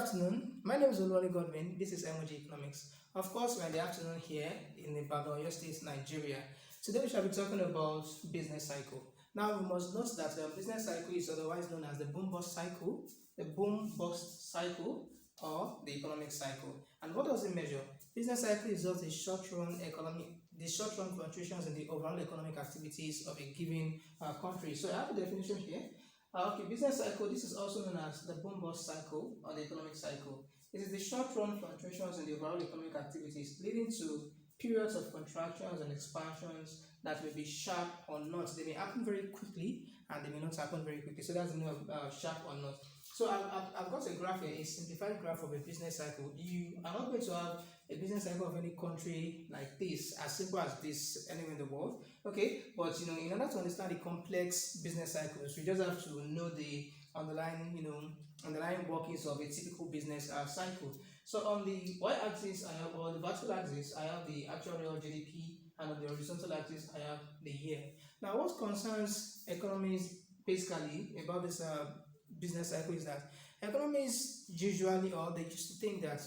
afternoon. My name is Olwale Godwin. This is Emoji Economics. Of course, we're in the afternoon here in Ibadan, Oyo State, Nigeria. Today we shall be talking about business cycle. Now we must note that the business cycle is otherwise known as the boom-bust cycle, or the economic cycle. And what does it measure? Business cycle is just the short-run fluctuations in the overall economic activities of a given country. So I have a definition here. Business cycle, this is also known as the boom-bust cycle or the economic cycle. It is the short-run fluctuations in the overall economic activities leading to periods of contractions and expansions that may be sharp or not. They may happen very quickly and they may not happen very quickly. So that's the meaning of sharp or not. So I've got a graph here, a simplified graph of a business cycle. You are not going to have a business cycle of any country like this, as simple as this anywhere in the world. Okay, but in order to understand the complex business cycles, we just have to know the underlying workings of a typical business cycle. So on the y-axis, I have, or the vertical axis, I have the actual real GDP, and on the horizontal axis, I have the year. Now, what concerns economies basically about this business cycle is that economies usually, or they used to think that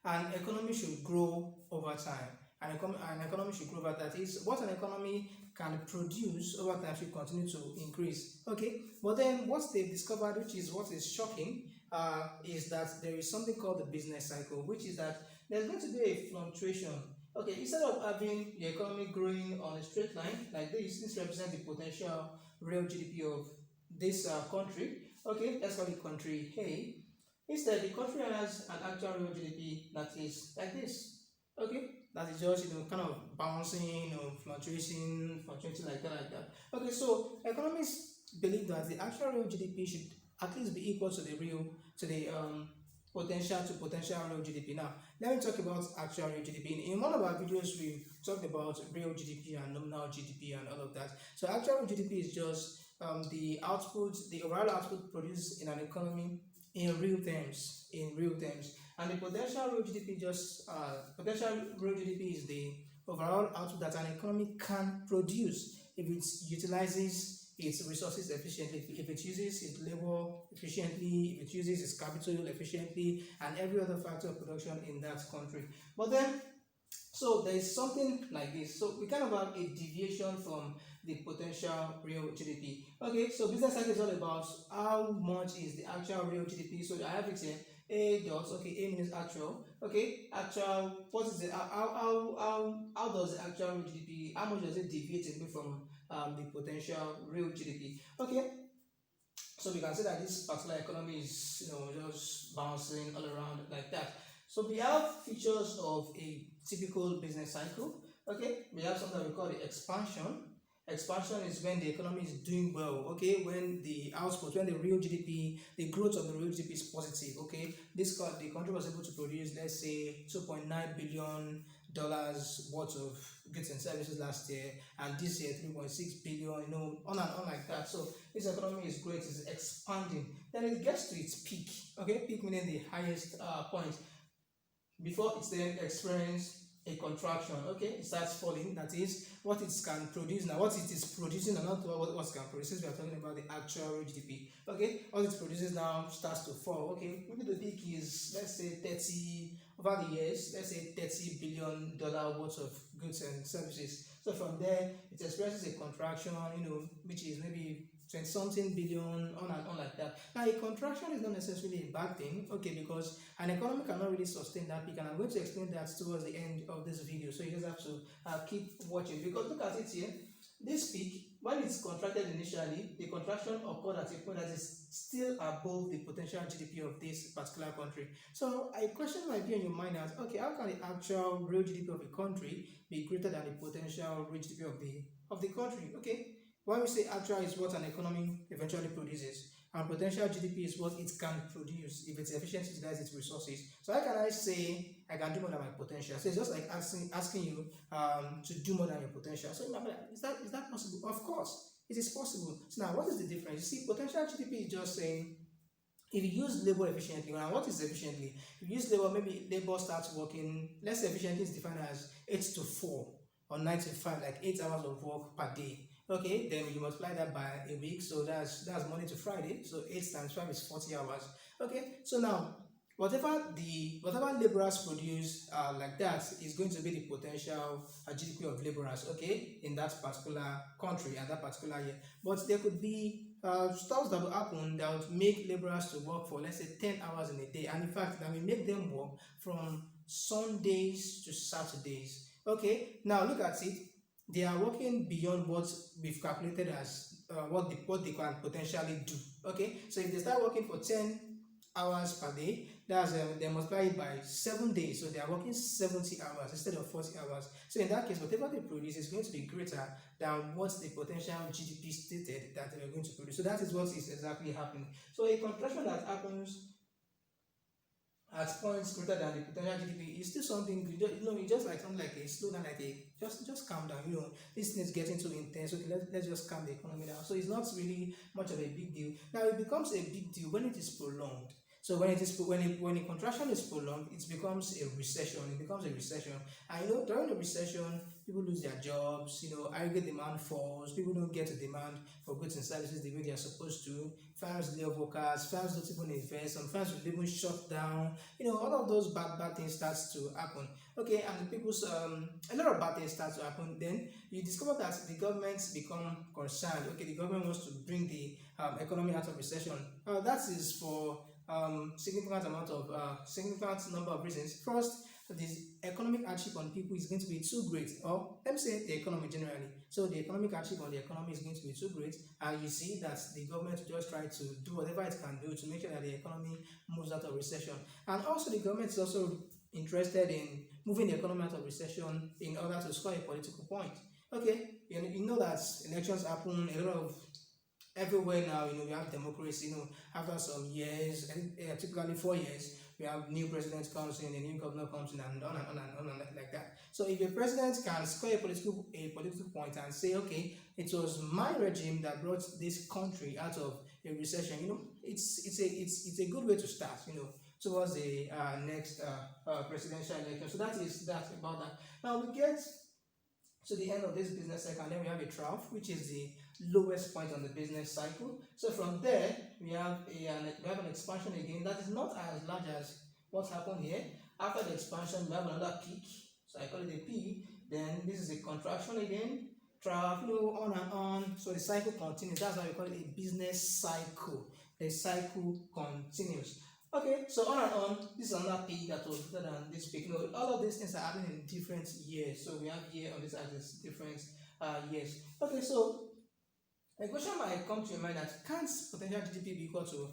an economy should grow over time. An economy should grow over that is what an economy can produce over time should continue to increase. Okay, but then what they've discovered, which is what is shocking, is that there is something called the business cycle, which is that there's going to be a fluctuation. Okay, instead of having the economy growing on a straight line like this represents the potential real GDP of this country. Okay, let's call it country A. Instead, the country has an actual real GDP that is like this. Okay, that is just kind of bouncing, fluctuating like that. Okay, so economists believe that the actual real GDP should at least be equal to the potential real GDP. Now, let me talk about actual real GDP. In one of our videos, we talked about real GDP and nominal GDP and all of that. So actual real GDP is just the overall output produced in an economy in real terms. And the potential real GDP is the overall output that an economy can produce if it utilizes its resources efficiently, if it uses its labor efficiently, if it uses its capital efficiently, and every other factor of production in that country. But then, so there is something like this. So we kind of have a deviation from the potential real GDP. Okay, so business cycle is all about how much is the actual real GDP. So I have it here. A dot, okay, A means actual, okay, actual, what is it, how does the actual real GDP, how much does it deviate away from the potential real GDP? Okay, so we can say that this particular economy is, just bouncing all around like that. So we have features of a typical business cycle. Okay, we have something we call the expansion. Expansion is when the economy is doing well, okay, when the real GDP, the growth of the real GDP is positive, okay. The country was able to produce, let's say, $2.9 billion worth of goods and services last year, and this year 3.6 billion, on and on like that. So this economy is great, it's expanding. Then it gets to its peak, okay, peak meaning the highest point, before it's then experienced a contraction. Okay, it starts falling. That is what it can produce now. What it is producing and not what it can produce. We are talking about the actual GDP. Okay, what it produces now starts to fall. Okay, maybe the peak is, let's say, 30 over the years. Let's say $30 billion worth of goods and services. So from there, it experiences a contraction. Which is maybe 20-something billion, on and on like that. Now, a contraction is not necessarily a bad thing, okay, because an economy cannot really sustain that peak, and I'm going to explain that towards the end of this video. So you just have to keep watching, because look at it here. This peak, when it's contracted initially, the contraction occurred at a point that is still above the potential GDP of this particular country. So a question might be in your mind as, okay, how can the actual real GDP of a country be greater than the potential real GDP of the country? Okay. When we say actual is what an economy eventually produces, and potential GDP is what it can produce if it's efficiently utilizes its resources. So how can I say I can do more than my potential? So it's just like asking you to do more than your potential. So is that possible? Of course, it is possible. So now, what is the difference? You see, potential GDP is just saying, if you use labor efficiently, and what is efficiently? If you use labor, maybe labor starts working, let's say efficiently is defined as 8 to 4 or 9 to 5, like 8 hours of work per day. Okay, then you multiply that by a week, so that's Monday to Friday. So 8 times 5 is 40 hours. Okay, so now whatever laborers produce like that is going to be the potential GDP of laborers, okay, in that particular country and that particular year. But there could be stuff that will happen that would make laborers to work for, let's say, 10 hours in a day, and in fact that will make them work from Sundays to Saturdays. Okay, now look at it. They are working beyond what we've calculated as what they can potentially do. Okay, so if they start working for 10 hours per day, that's they multiply it by 7 days, so they are working 70 hours instead of 40 hours. So in that case, whatever they produce is going to be greater than what the potential GDP stated that they are going to produce. So that is what is exactly happening. So a contraction that happens at points greater than the potential GDP is still something it's just like something like a slowdown, like a just calm down. This thing is getting too intense. Okay, let's just calm the economy down. So it's not really much of a big deal. Now it becomes a big deal when it is prolonged. So when a contraction is prolonged, it becomes a recession. It becomes a recession. And during the recession, people lose their jobs. Aggregate demand falls. People don't get a demand for goods and services the way they are supposed to. Firms lay off workers. Firms don't even invest. Some firms will even shut down. All of those bad things starts to happen. Okay, and a lot of bad things start to happen. Then you discover that the governments become concerned. Okay, the government wants to bring the economy out of recession. That is for significant number of reasons. First, this economic hardship on people is going to be too great, or let me say the economy generally. So the economic hardship on the economy is going to be too great, and you see that the government will just try to do whatever it can do to make sure that the economy moves out of recession. And also the government is also interested in moving the economy out of recession in order to score a political point. Okay, you know that elections happen a lot of everywhere now. We have democracy. After some years, typically 4 years, we have new president comes in, a new governor comes in, and on and on and on like that. So if a president can score a political point and say, okay, it was my regime that brought this country out of a recession, it's a good way to start, towards the next presidential election. So that is that about that. Now we get to the end of this business cycle, and then we have a trough, which is the lowest point on the business cycle. So from there, we have an expansion again that is not as large as what happened here. After the expansion, we have another peak. So I call it a P. Then this is a contraction again, trough, on and on. So the cycle continues. That's why we call it a business cycle. The cycle continues. Okay, so on and on. This is another peak that was better than this peak. All of these things are happening in different years. So we have year on this axis, different years. Okay, so a question might come to your mind that can't potential GDP be equal to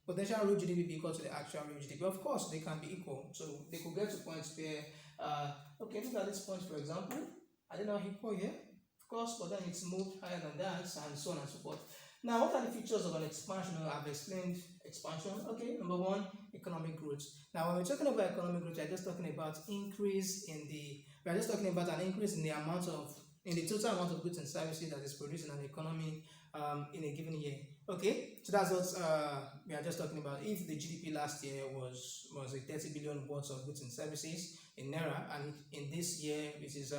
potential real GDP be equal to the actual real GDP? Of course, they can be equal. So they could get to points where okay, look at this point for example. I don't know equal here, of course, but then it's moved higher than that, and so on and so forth. Now, what are the features of an expansion? I've explained expansion. Okay, number one, economic growth. Now, when we're talking about economic growth, we're just talking about an increase in the total amount of goods and services that is produced in an economy in a given year. Okay, so that's what we are just talking about. If the GDP last year was a 30 billion worth of goods and services in naira, and in this year, which is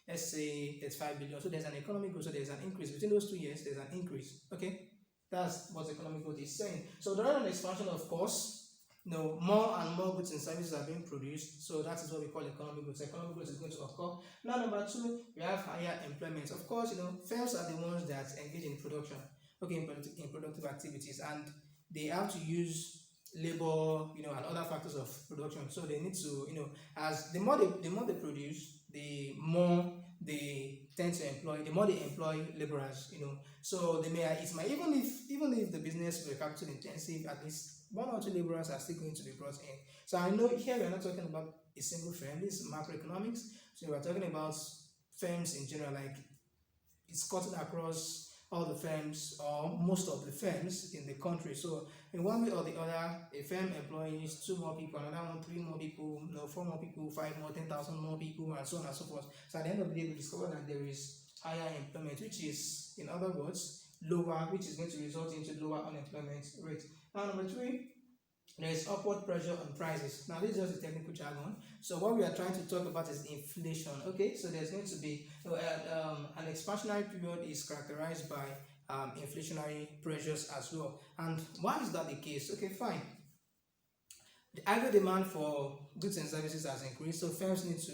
let's say 35 billion, so there's an economic growth, so there's an increase between those 2 years. There's an increase. Okay, that's what economic growth is saying. So during an expansion, of course, more and more goods and services are being produced. So that is what we call economic growth. Economic growth is going to occur. Now, number two, we have higher employment. Of course, firms are the ones that engage in production, okay, in productive activities, and they have to use labor, and other factors of production. So they need to, as the more they produce, the more they tend to employ, the more they employ laborers, So they may even if the business were capital intensive, at least 1 or 2 laborers are still going to be brought in. So I know here we're not talking about a single firm. This is macroeconomics. So we're talking about firms in general, like it's cutting across all the firms or most of the firms in the country. So in one way or the other, a firm employs 2 more people, another one 3 more people, 4 more people, 5 more, 10,000 more people, and so on and so forth. So at the end of the day, we discover that there is higher employment, which is, in other words, lower, which is going to result into lower unemployment rate. Now, number 3, there is upward pressure on prices. Now, this is just a technical jargon. So what we are trying to talk about is inflation. Okay, so there's going to be an expansionary period is characterized by inflationary pressures as well. And why is that the case? Okay, fine. The aggregate demand for goods and services has increased, so firms need to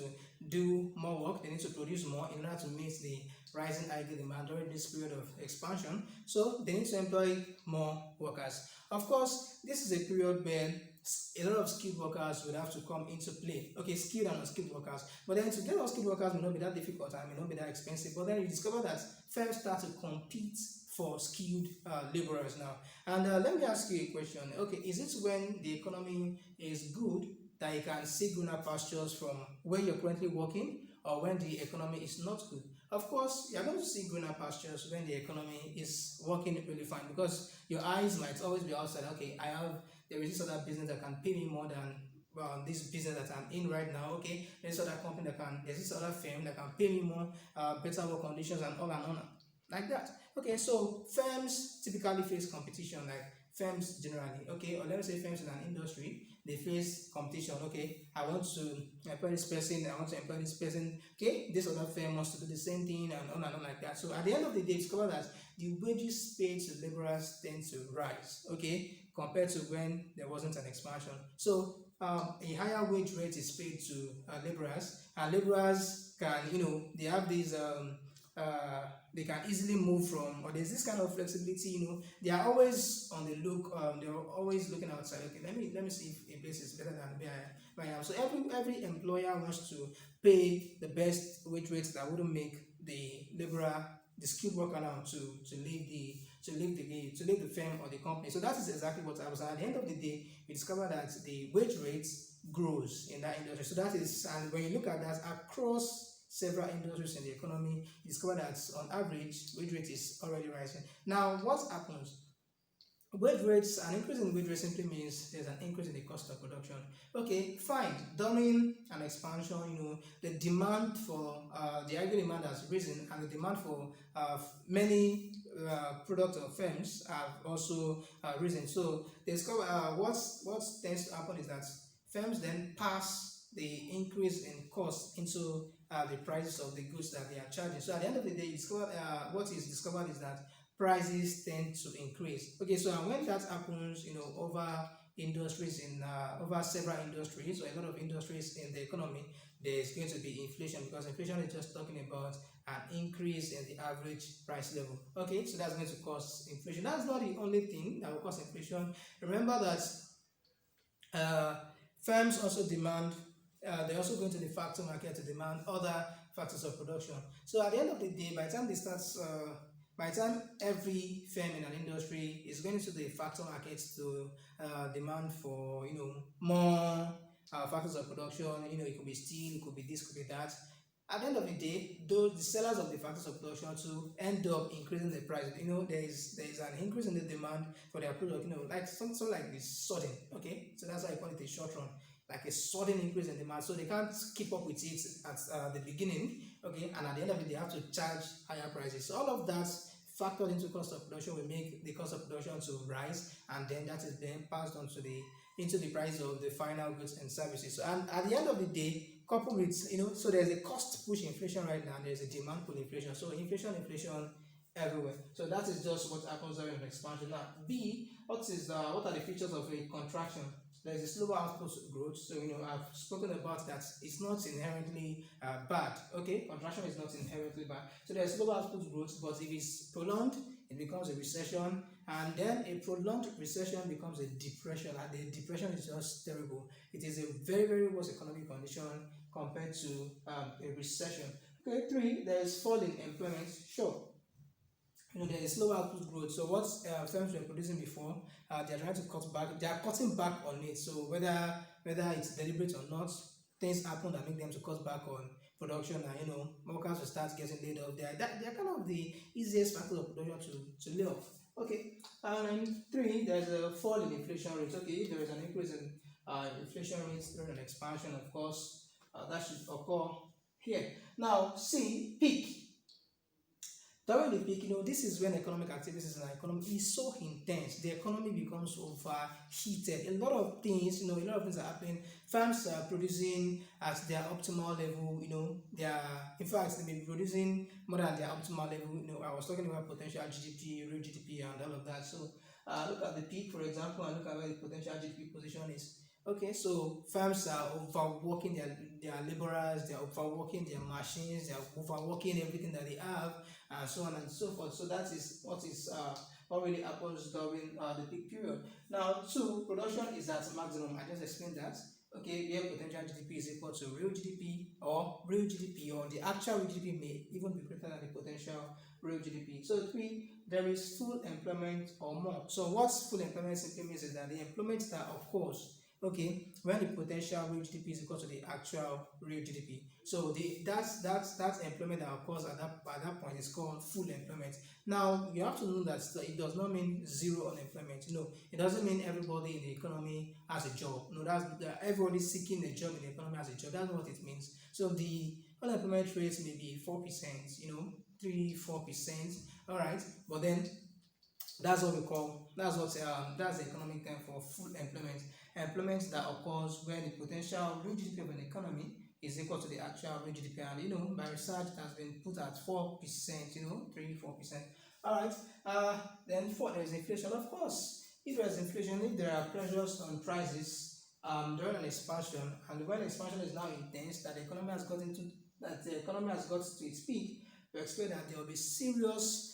do more work, they need to produce more in order to meet the rising aggregate demand during this period of expansion. So they need to employ more workers. Of course, this is a period where a lot of skilled workers will have to come into play. Okay, skilled and unskilled workers. But then to get unskilled workers may not be that difficult and may not be that expensive. But then you discover that firms start to compete for skilled laborers now. And let me ask you a question. Okay, is it when the economy is good that you can see greener pastures from where you're currently working, or when the economy is not good? Of course, you're going to see greener pastures when the economy is working really fine, because your eyes might always be outside. Okay, there is this other business that can pay me more than this business that I'm in right now. Okay, there's other company there's this other firm that can pay me more, better work conditions, and on like that. Okay, so firms typically face competition, like firms generally. Okay, or let me say firms in an industry, they face competition. Okay, I want to employ this person, I want to employ this person. Okay, this other firm wants to do the same thing, and on like that. So at the end of the day, discover that the wages paid to laborers tend to rise. Okay, compared to when there wasn't an expansion. So a higher wage rate is paid to laborers, and laborers can, they have these they can easily move from, or there's this kind of flexibility. They are always on the look, they're always looking outside. Okay, let me see if a place is better than where I am. So every employer wants to pay the best wage rates that wouldn't make the laborer, the skilled worker now to leave the firm or the company. So that is exactly what I was. At the end of the day, we discover that the wage rates grows in that industry. So that is, and when you look at that across several industries in the economy, you discover that on average, wage rate is already rising. Now, what happens? Wage rates, an increase in wage rate simply means there's an increase in the cost of production. Okay, fine. During an expansion, the demand for the aggregate demand has risen, and the demand for many products or firms have also risen. So they discover what tends to happen is that firms then pass the increase in cost into the prices of the goods that they are charging. So at the end of the day, what is discovered is that prices tend to increase. Okay, so when that happens, over industries over several industries, or a lot of industries in the economy, there's going to be inflation, because inflation is just talking about an increase in the average price level. Okay, so that's going to cause inflation. That's not the only thing that will cause inflation. Remember that firms also demand, they're also going to the factory market to demand other factors of production. So at the end of the day, by the time every firm in an industry is going to the factory markets to demand for more factors of production, it could be steel, it could be this, could be that. At the end of the day, those the sellers of the factors of production to end up increasing the price. There is an increase in the demand for their product. Like something like this sudden. Okay, so that's why I call it a short run, like a sudden increase in demand. So they can't keep up with it at the beginning. Okay, and at the end of it, they have to charge higher prices. So all of that factored into cost of production will make the cost of production to rise, and then that is then passed on to into the price of the final goods and services. So, and at the end of the day, coupled with so there's a cost push inflation right now, there's a demand pull inflation. So inflation everywhere. So that is just what happens during an expansion. Now, what are the features of a contraction? There's a slower output growth. So I've spoken about that. It's not inherently bad. Okay, contraction is not inherently bad. So there's slower output growth, but if it's prolonged, it becomes a recession, and then a prolonged recession becomes a depression, and the depression is just terrible. It is a very, very worse economic condition compared to a recession. Okay, 3, there is fall in employment. Sure, there is slow output growth. So what firms were producing before, they are trying to cut back. They are cutting back on it. So whether it's deliberate or not, things happen that make them to cut back on production, and workers will start getting laid off. They are kind of the easiest factor of production to lay off. Okay, and 3, there's a fall in inflation rate. Okay, there is an increase in inflation rates during an expansion. Of course, that should occur here. Now, C, peak. During the peak, this is when economic activities in the economy is so intense. The economy becomes overheated. A lot of things, a lot of things are happening. Firms are producing at their optimal level. They are, in fact, they may be producing more than their optimal level. I was talking about potential GDP, real GDP, and all of that. So, look at the peak, for example, and look at where the potential GDP position is. Okay, so firms are overworking their laborers, they are overworking their machines, they are overworking everything that they have, and so on and so forth. So that is what really happens during the peak period. Now, two, production is at maximum. I just explained that. Okay, where potential GDP is equal to real GDP, or the actual real GDP may even be greater than the potential real GDP. So three, there is full employment or more. So what's full employment simply means is that the employment that occurs, okay, when the potential real GDP is equal to the actual real GDP. So that's employment that occurs at that point is called full employment. Now you have to know that it does not mean zero unemployment. It doesn't mean everybody in the economy has a job. No, that's everybody seeking a job in the economy has a job. That's not what it means. So the unemployment rate may be 4%, 3-4%. All right, but then that's what that's the economic term for full employment. Employment that occurs when the potential real GDP of an economy is equal to the actual real GDP, and by research it has been put at 4%, 3-4%. All right. Then four, there is inflation. Of course, if there is inflation, if there are pressures on prices during an expansion, and when expansion is now intense, that the economy has got to its peak, we expect that there will be serious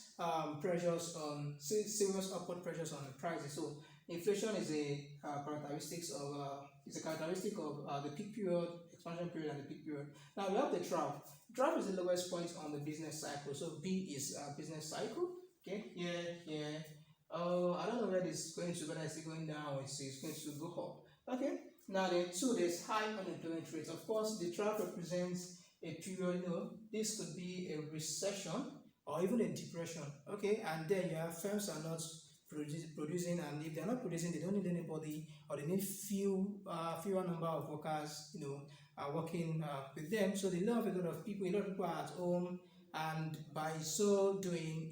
serious upward pressures on the prices. So inflation is a characteristic of the peak period, expansion period, and the peak period. Now we have the trough. Trough is the lowest point on the business cycle. So B is business cycle. Okay, here. I don't know where this is going to, whether it's going down or it's going to go up. Okay. Now then, two, there's high unemployment rate. Of course, the trough represents a period. This could be a recession or even a depression. Okay, and then you have firms are not producing, and if they're not producing, they don't need anybody, or they need fewer number of workers, working with them. So they love a lot of people. A lot of people are at home, and by so doing,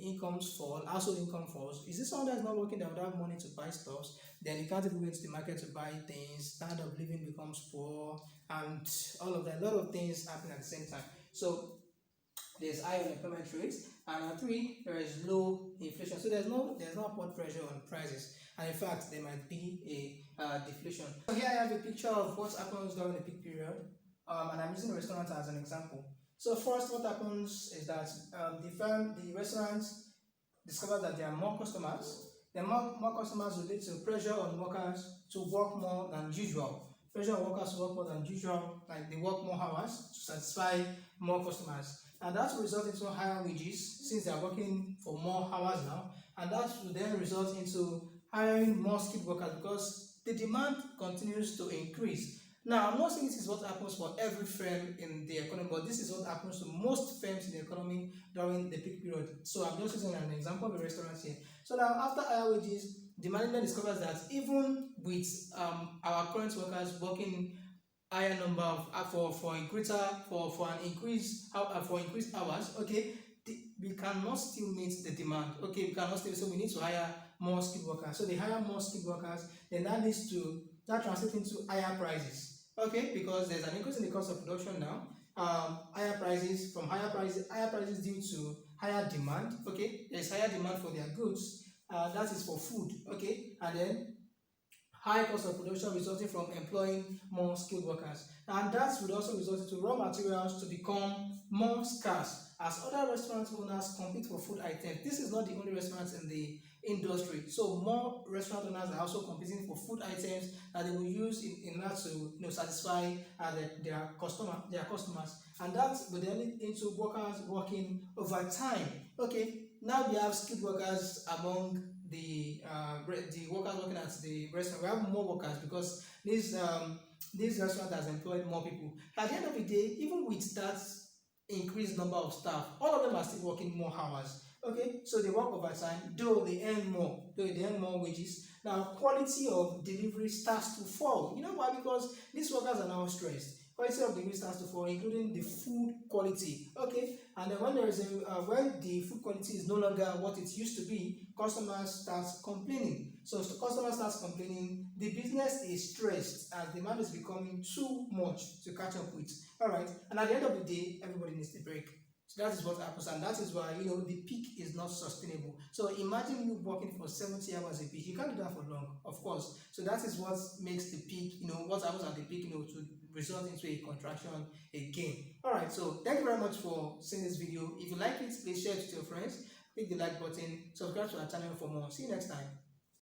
household income falls. Is this someone that's not working that would have money to buy stuff? Then you can't even go to the market to buy things. Standard of living becomes poor, and all of that. A lot of things happen at the same time. So there's high unemployment rates, and three, there is low inflation. So there's no upward pressure on prices, and in fact there might be a deflation. So here I have a picture of what happens during the peak period, and I'm using the restaurant as an example. So first, what happens is that the restaurant discovers that there are more customers. The more customers will lead to pressure on workers to work more than usual. Pressure on workers to work more than usual, like they work more hours to satisfy more customers. And that will result into higher wages since they are working for more hours now. And that will then result into hiring more skilled workers because the demand continues to increase. Now, I'm not saying this is what happens for every firm in the economy, but this is what happens to most firms in the economy during the peak period. So I'm just using an example of a restaurant here. So now, after higher wages, the management discovers that even with our current workers working higher number of for increased hours, okay, we cannot still meet the demand. Okay, we cannot still, so we need to hire more skilled workers. So they hire more skilled workers, then that translates into higher prices. Okay, because there's an increase in the cost of production now. Higher prices due to higher demand. Okay, there's higher demand for their goods. That is for food. Okay, and then high cost of production resulting from employing more skilled workers, and that would also result into raw materials to become more scarce as other restaurant owners compete for food items. This is not the only restaurants in the industry, so more restaurant owners are also competing for food items that they will use in order to satisfy their customers, and that will then lead into workers working overtime. Okay, now we have skilled workers among the workers working at the restaurant. We have more workers because this restaurant has employed more people. At the end of the day, even with that increased number of staff, all of them are still working more hours. Okay, so they work overtime, though they earn more wages. Now, quality of delivery starts to fall. You know why? Because these workers are now stressed. quality of the meal starts to fall, including the food quality. Okay, and then when there is a when the food quality is no longer what it used to be, customers start complaining. So customers start complaining, the business is stressed as demand is becoming too much to catch up with. All right, and at the end of the day, everybody needs a break. So that is what happens, and that is why the peak is not sustainable. So imagine you working for 70 hours a week. You can't do that for long, of course. So that is what makes the peak, what happens at the peak, to result into a contraction again. Alright, so thank you very much for seeing this video. If you like it, please share it with your friends, click the like button, subscribe to our channel for more. See you next time.